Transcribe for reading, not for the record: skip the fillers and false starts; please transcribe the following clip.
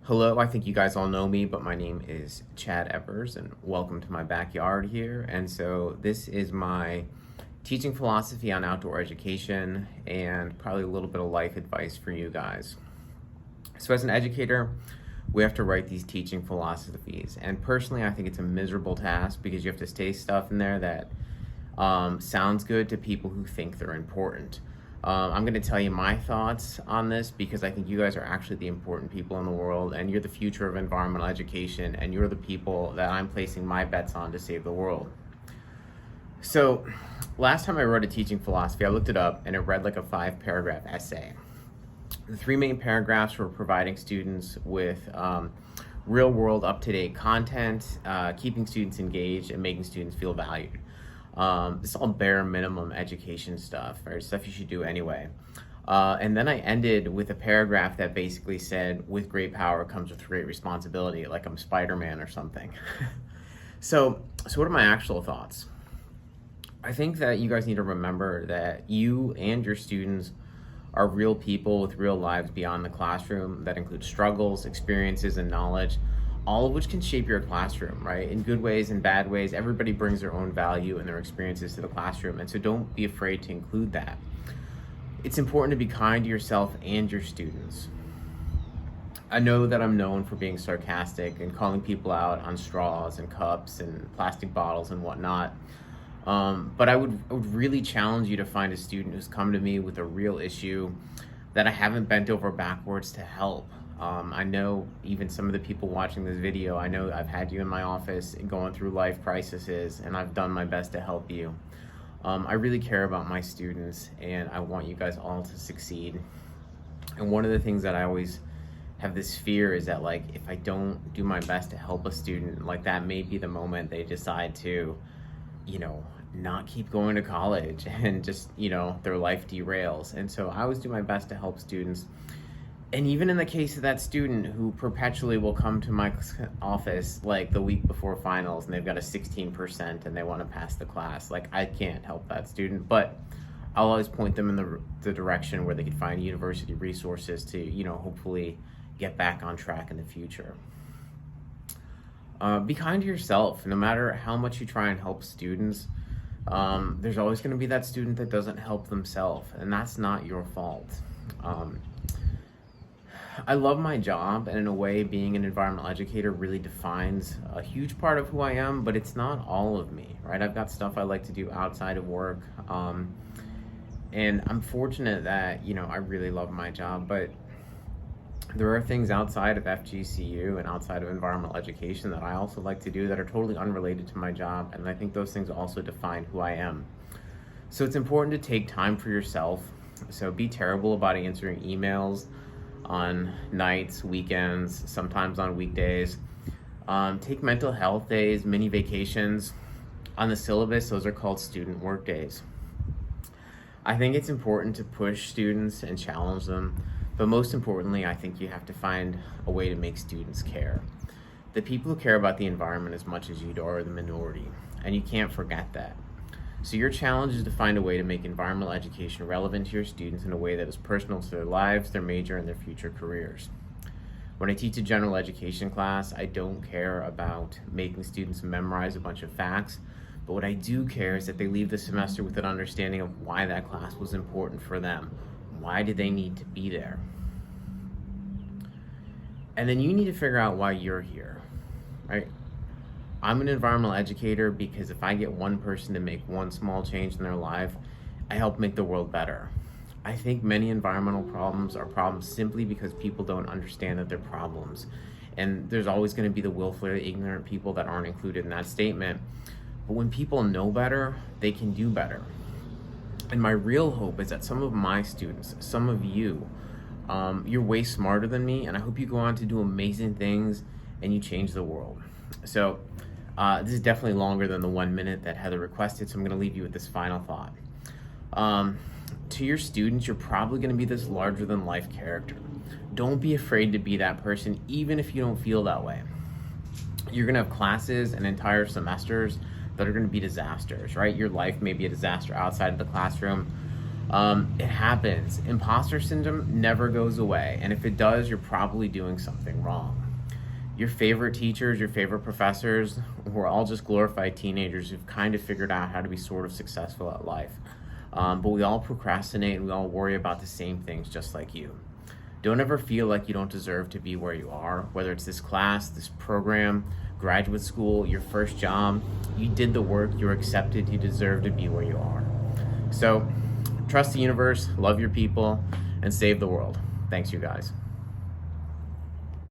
Hello, I think you guys all know me, but my name is Chad Evers, and welcome to my backyard here. And so, this is my teaching philosophy on outdoor education and probably a little bit of life advice for you guys. So, as an educator, we have to write these teaching philosophies. And personally, I think it's a miserable task because you have to say stuff in there that sounds good to people who think they're important. I'm going to tell you my thoughts on this because I think you guys are actually the important people in the world, and you're the future of environmental education, and you're the people that I'm placing my bets on to save the world. So, last time I wrote a teaching philosophy, I looked it up, and it read like a 5-paragraph essay. The 3 main paragraphs were providing students with real world, up to date content, keeping students engaged, and making students feel valued. It's all bare minimum education stuff, right? Stuff you should do anyway. And then I ended with a paragraph that basically said, with great power comes with great responsibility, like I'm Spider-Man or something. So what are my actual thoughts? I think that you guys need to remember that you and your students are real people with real lives beyond the classroom that include struggles, experiences, and knowledge, all of which can shape your classroom, right? In good ways and bad ways. Everybody brings their own value and their experiences to the classroom, and so don't be afraid to include that. It's important to be kind to yourself and your students. I know that I'm known for being sarcastic and calling people out on straws and cups and plastic bottles and whatnot. But I would really challenge you to find a student who's come to me with a real issue that I haven't bent over backwards to help. I know even some of the people watching this video, I know I've had you in my office going through life crises, and I've done my best to help you. I really care about my students, and I want you guys all to succeed. And one of the things that I always have this fear is that, like, if I don't do my best to help a student, like, that may be the moment they decide to, not keep going to college and just, their life derails. And so I always do my best to help students. And even in the case of that student who perpetually will come to my office like the week before finals and they've got a 16% and they want to pass the class, like, I can't help that student, but I'll always point them in the direction where they can find university resources to, hopefully get back on track in the future. Be kind to yourself. No matter how much you try and help students, there's always going to be that student that doesn't help themselves, and that's not your fault. I love my job, and in a way, being an environmental educator really defines a huge part of who I am, but it's not all of me, right? I've got stuff I like to do outside of work, and I'm fortunate that, I really love my job, but there are things outside of FGCU and outside of environmental education that I also like to do that are totally unrelated to my job, and I think those things also define who I am. So it's important to take time for yourself. So be terrible about answering emails on nights, weekends, sometimes on weekdays. Take mental health days, mini vacations. On the syllabus, those are called student work days. I think it's important to push students and challenge them, but most importantly, I think you have to find a way to make students care. The people who care about the environment as much as you do are the minority, and you can't forget that. So your challenge is to find a way to make environmental education relevant to your students in a way that is personal to their lives, their major, and their future careers. When I teach a general education class, I don't care about making students memorize a bunch of facts, but what I do care is that they leave the semester with an understanding of why that class was important for them. Why did they need to be there? And then you need to figure out why you're here, right? I'm an environmental educator because if I get one person to make one small change in their life, I help make the world better. I think many environmental problems are problems simply because people don't understand that they're problems. And there's always going to be the willfully ignorant people that aren't included in that statement. But when people know better, they can do better. And my real hope is that some of my students, some of you, you're way smarter than me, and I hope you go on to do amazing things and you change the world. So this is definitely longer than the 1 minute that Heather requested, so I'm going to leave you with this final thought. To your students, you're probably going to be this larger than life character. Don't be afraid to be that person, even if you don't feel that way. You're going to have classes and entire semesters that are going to be disasters, right? Your life may be a disaster outside of the classroom. It happens. Imposter syndrome never goes away, and if it does, you're probably doing something wrong. Your favorite teachers, your favorite professors, were all just glorified teenagers who've kind of figured out how to be sort of successful at life. But we all procrastinate and we all worry about the same things just like you. Don't ever feel like you don't deserve to be where you are, whether it's this class, this program, graduate school, your first job. You did the work, you're accepted, you deserve to be where you are. So trust the universe, love your people, and save the world. Thanks, you guys.